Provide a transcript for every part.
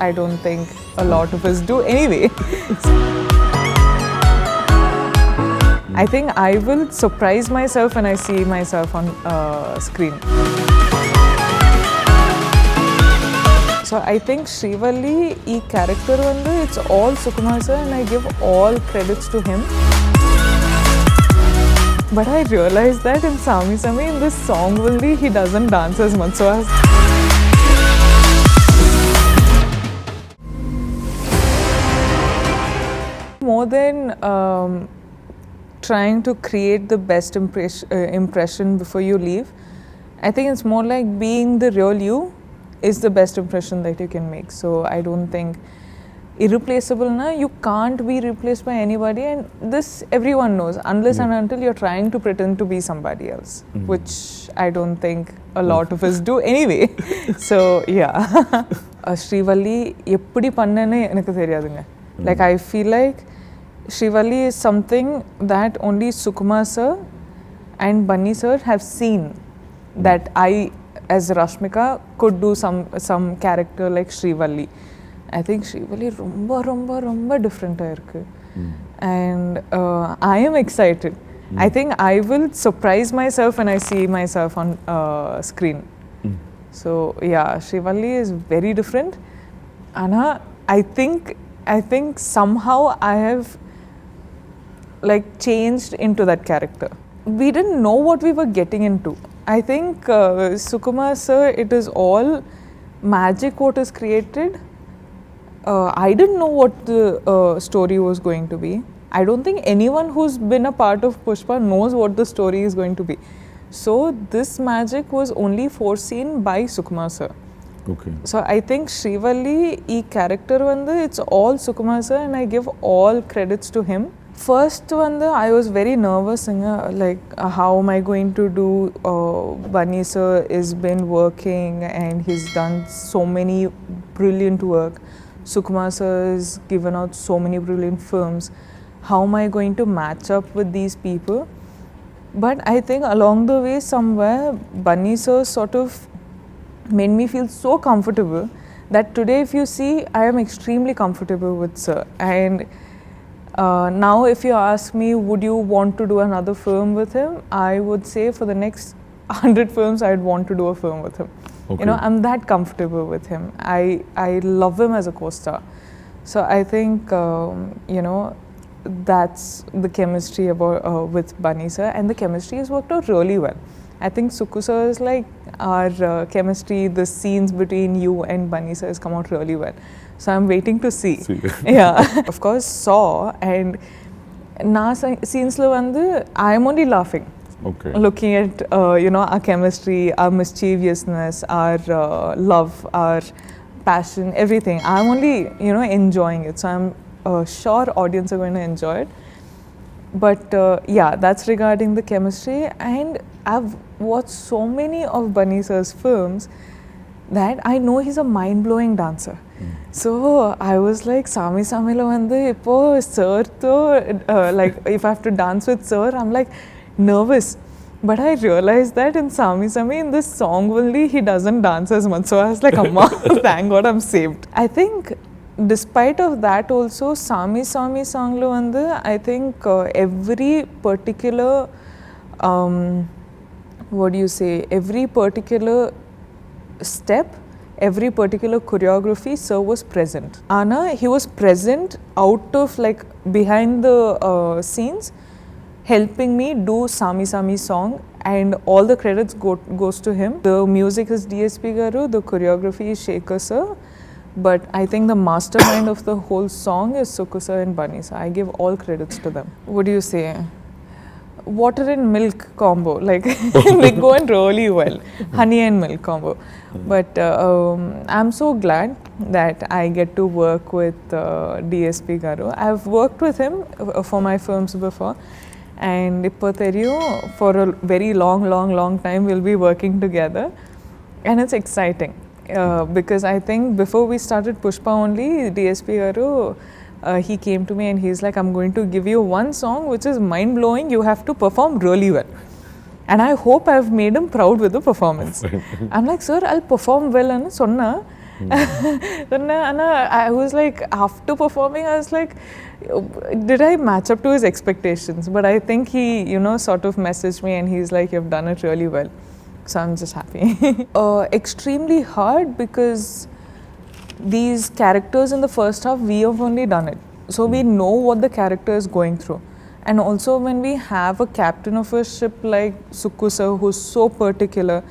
I don't think a lot of us do anyway. I think I will surprise myself when I see myself on screen. So I think Srivalli, ee character vandu, it's all Sukumar sir and I give all credits to him. But I realized that in Sami Sami, in this song only, he doesn't dance as much. So I was more than trying to create the best impression before you leave, I think it's more like being the real you is the best impression that you can make. So I don't think irreplaceable na, you can't be replaced by anybody, and this everyone knows unless and until you're trying to pretend to be somebody else, which I don't think a lot of us do anyway. So yeah. Srivalli eppadi pannane enakku theriyadunga. Like I feel like Srivalli is something that only Sukumar sir and Bunny sir have seen, that I as Rashmika could do some character like Srivalli. I think Srivalli romba different irukku. And I am excited. I think I will surprise myself when I see myself on screen. So yeah, Srivalli is very different. Anna, I think somehow I have like changed into that character. We didn't know what we were getting into. I think Sukumar sir, it is all magic what is created. I didn't know what the story was going to be. I don't think anyone who's been a part of Pushpa knows what the story is going to be. So this magic was only foreseen by Sukumar sir. Okay. So I think Srivalli, ee character vandu, it's all Sukumar sir and I give all credits to him. First vandu, I was very nervous, like how am I going to do? Bunny sir has been working and he's done so many brilliant work. Sukumar sir has given out so many brilliant films. How am I going to match up with these people? But I think along the way somewhere, Bunny sir sort of made me feel so comfortable that today if you see, I am extremely comfortable with sir. And now if you ask me, would you want to do another film with him? I would say for the next 100 films, I'd want to do a film with him. Okay. You know, I'm that comfortable with him. I love him as a co-star. So I think, you know, that's the chemistry about with Bunny sir, and the chemistry has worked out really well. I think Suku sir is like our chemistry, the scenes between you and Bunny sir has come out really well. So I'm waiting to see. Yeah. Of course, Saw and na scenes lo vandu, I am only laughing. Okay. Looking at you know, our chemistry, our mischievousness, our love, our passion, everything. I'm only, you know, enjoying it. So I'm sure audience are going to enjoy it. But yeah, that's regarding the chemistry. And I've watched so many of Bunny sir's films that I know he's a mind-blowing dancer. So I was like, Sami Sami lo vandu ipo sir to like if I have to dance with sir, I'm like nervous. But I realized that in Sami Sami, in this song only, he doesn't dance as much. So I was like, Amma, thank God I'm saved. I think despite of that also, Sami Sami song lo vandu, I think every particular what do you say, every particular step, every particular choreography, sir was present. Anna, he was present out of like behind the scenes, helping me do Sami Sami song, and all the credits goes to him. The music is DSP Garu, the choreography is Shekhar sir, but I think the mastermind of the whole song is Suku sir and Bunny sir. I give all credits to them. What do you say? Water and milk combo, like they go in really well. Honey and milk combo. But I'm so glad that I get to work with DSP Garu. I've worked with him for my films before, and ipo theriyum, for a very long time we'll be working together, and it's exciting because I think before we started Pushpa only, DSP Garu, he came to me and he's like, I'm going to give you one song which is mind-blowing, you have to perform really well. And I hope I've made him proud with the performance. I'm like, sir, I'll perform well. And sonna, Then I was like, after performing, I was like, did I match up to his expectations? But I think he, sort of messaged me and he's like, you've done it really well. So I'm just happy. Extremely hard because these characters in the first half, we have only done it. So we know what the character is going through. And also when we have a captain of a ship like Sukku sir, who's so particular,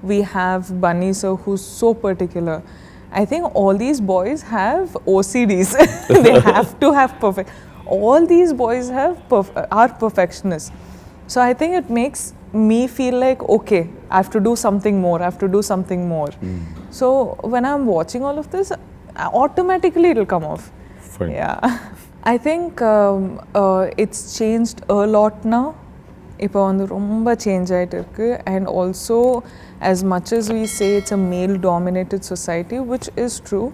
we have Bunny sir, who's so particular. I think all these boys have OCDs. They have to have perfect. All these boys are perfectionists. So I think it makes me feel like, okay, I have to do something more, I have to do something more. So when I'm watching all of this, automatically it'll come off. Fine. Yeah. I think it's changed a lot now. இப்போ வந்து ரொம்ப change ஆகிட்டு இருக்கு. And also, as much as we say it's a male dominated society, which is true,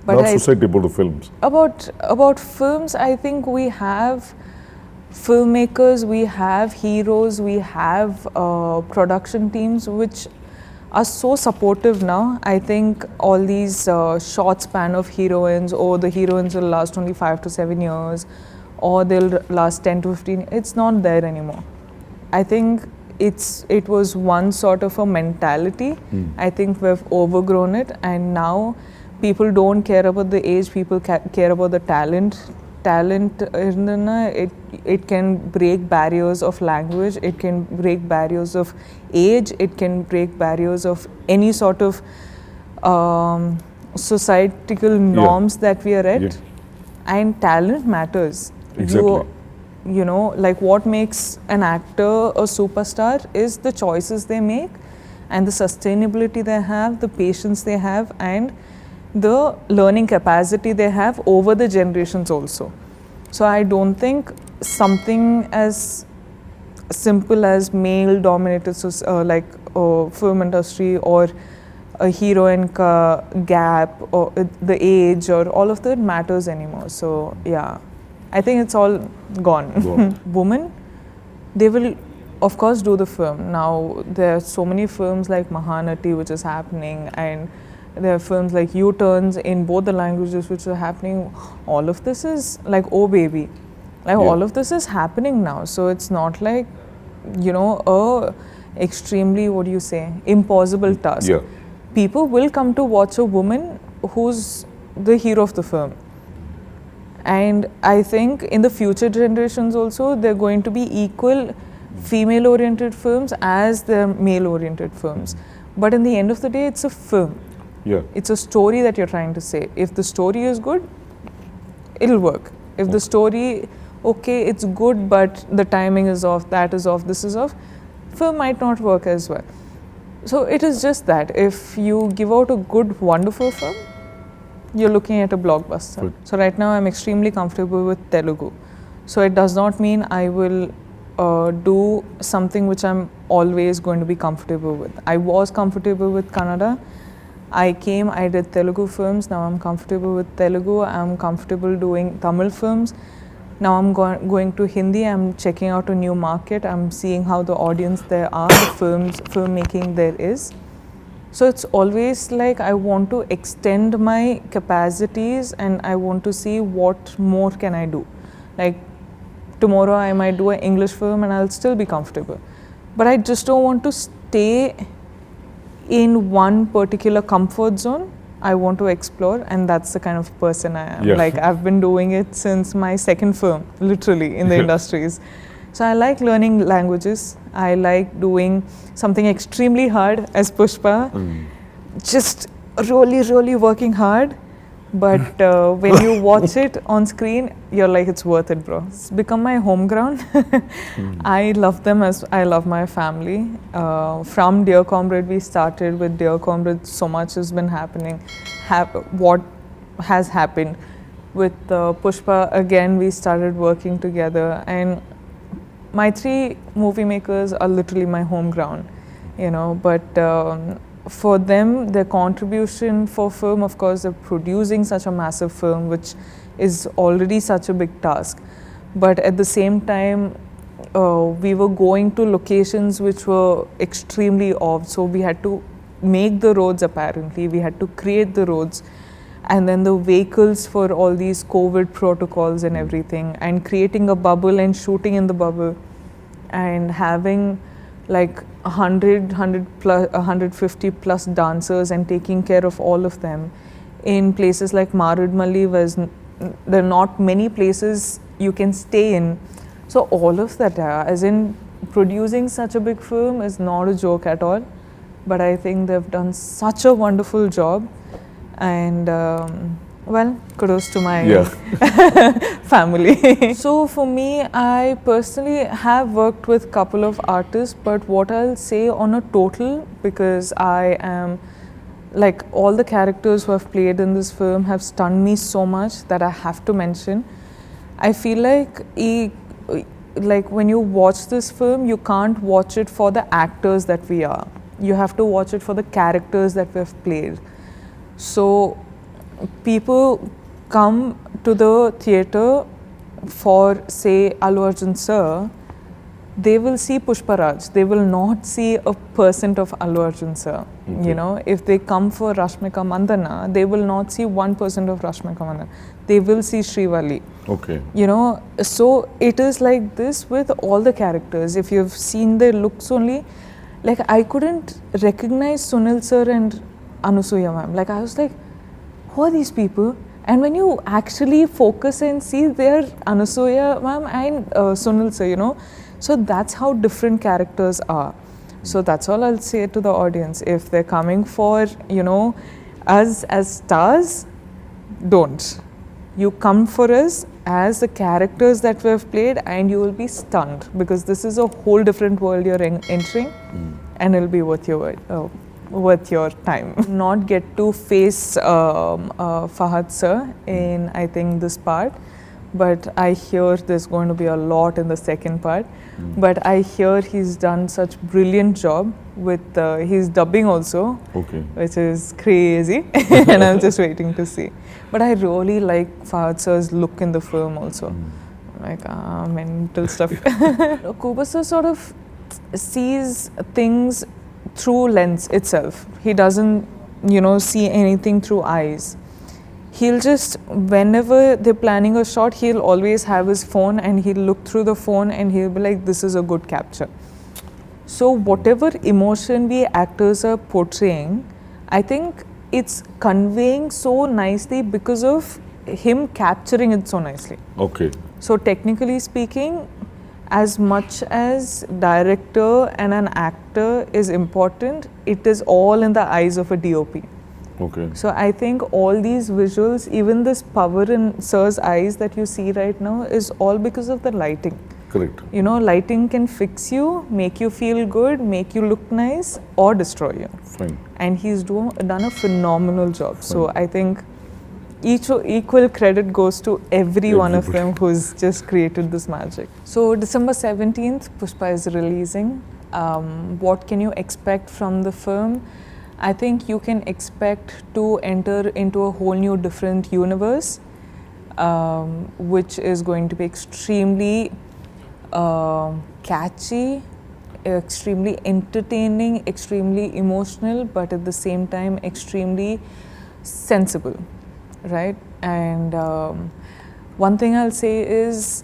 but not society, about the films. About films, I think we have filmmakers, we have heroes, we have production teams which are so supportive now. I think all these short span of heroines, or the heroines will last only 5 to 7 years, or they'll last 10 to 15. It's not there anymore. I think it was one sort of a mentality. I think we've overgrown it, and now people don't care about the age, people care about the talent. Talent, it can break barriers of language, it can break barriers of age, it can break barriers of any sort of societal norms that we are at. And talent matters. Exactly. Like what makes an actor a superstar is the choices they make, and the sustainability they have, the patience they have, and the learning capacity they have over the generations also. So I don't think something as simple as male dominated like film industry, or a heroine ka gap, or the age, or all of that matters anymore. So yeah, I think it's all gone. Women, they will of course do the film. Now there are so many films like Mahanati which is happening, and there are films like U-turns in both the languages which are happening. All of this is like, oh baby, like all of this is happening now. So it's not like, a extremely, what do you say, impossible task. People will come to watch a woman who's the hero of the film. And I think in the future generations also, they're going to be equal female oriented films as their male oriented films. But in the end of the day, it's a film. It's a story that you're trying to say. If the story is good, it'll work. If the story, okay, it's good, but the timing is off, that is off, this is off, film might not work as well. So it is just that. If you give out a good, wonderful film, you're looking at a blockbuster. So right now I'm extremely comfortable with Telugu. So it does not mean I will do something which I'm always going to be comfortable with. I was comfortable with Kannada. I did Telugu films. Now I'm comfortable with Telugu. I'm comfortable doing Tamil films. Now I'm going to Hindi. I'm checking out a new market. I'm seeing how the audience there are, the filmmaking there is. So it's always like I want to extend my capacities, and I want to see what more can I do. Like tomorrow I might do an English film and I'll still be comfortable. But I just don't want to stay in one particular comfort zone. I want to explore, and that's the kind of person I am. Like I've been doing it since my second film, literally, in the industries. So I like learning languages. I like doing something extremely hard as Pushpa. Just really, really working hard. But when you watch it on screen, you're like, it's worth it, bro. It's become my home ground. I love them as I love my family. From Dear Comrade, we started with Dear Comrade. So much has been happening. What has happened. With Pushpa, again, we started working together. And my 3 movie makers are literally my home ground, but for them, their contribution for film, of course, they're producing such a massive film, which is already such a big task. But at the same time, we were going to locations which were extremely off, so we had to make the roads apparently, we had to create the roads, and then the vehicles for all these COVID protocols and everything, and creating a bubble and shooting in the bubble, and having like 150 plus dancers and taking care of all of them in places like Marudmalli, where there are not many places you can stay in. So all of that, as in producing such a big film is not a joke at all, but I think they've done such a wonderful job, and well, kudos to my family. So for me, I personally have worked with a couple of artists, but what I'll say on a total, because I am like all the characters who have played in this film have stunned me so much that I have to mention. I feel like when you watch this film, you can't watch it for the actors that we are. You have to watch it for the characters that we've played. So people come to the theatre for, say, AlluArjun sir, they will see Pushpa Raj. They will not see a percent of AlluArjun sir. Okay. You know, if they come for Rashmika Mandana, they will not see 1% of Rashmika Mandana. They will see Srivalli. Okay. You know, so it is like this with all the characters. If you've seen their looks only, like I couldn't recognize Sunil sir and Anusuya ma'am. Like I was like, who are these people? And when you actually focus and see, they're Anusuya ma'am and Sunil sir, you know. So that's how different characters are. So that's all I'll say to the audience. If they're coming for, you know, us as stars, don't. You come for us as the characters that we've played, and you will be stunned, because this is a whole different world you're entering, and it'll be worth your time. Not get to face Fahad sir in, I think, this part, but I hear there's going to be a lot in the second part. But I hear he's done such brilliant job with his dubbing also, which is crazy, and I'm just waiting to see. But I really like Fahad sir's look in the film also, like mental stuff. Kuba sir sort of sees things through lens itself. He doesn't, you know, see anything through eyes. He'll just, whenever they're planning a shot, he'll always have his phone and he'll look through the phone and he'll be like, this is a good capture. So whatever emotion we actors are portraying, I think it's conveying so nicely because of him capturing it so nicely. Okay. So technically speaking, as much as director and an actor is important, it is all in the eyes of a DOP. Okay. So I think all these visuals, even this power in Sir's eyes that you see right now, is all because of the lighting. Correct. You know, lighting can fix you, make you feel good, make you look nice, or destroy you. Fine. And he's done a phenomenal job. Fine. So I think equal credit goes to every one of them who's just created this magic. So December 17th, Pushpa is releasing. What can you expect from the film? I think you can expect to enter into a whole new different universe, which is going to be extremely catchy, extremely entertaining, extremely emotional, but at the same time extremely sensible, right? And one thing I'll say is,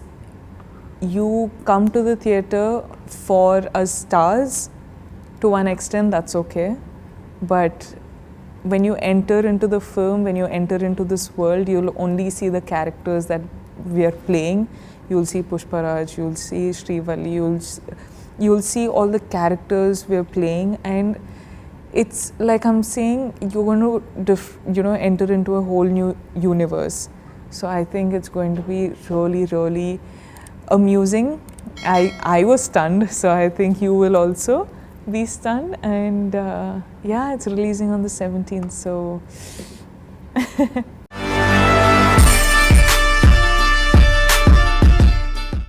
you come to the theatre for us stars, to one extent that's okay. But when you enter into the film, when you enter into this world, you'll only see the characters that we are playing. You'll see Pushpa Raj, you'll see Srivalli, you'll see all the characters we're playing, and it's like I'm saying, you're going to enter into a whole new universe. So I think it's going to be really, really amusing. I was stunned, so I think you will also be stunned. And yeah, it's releasing on the 17th, so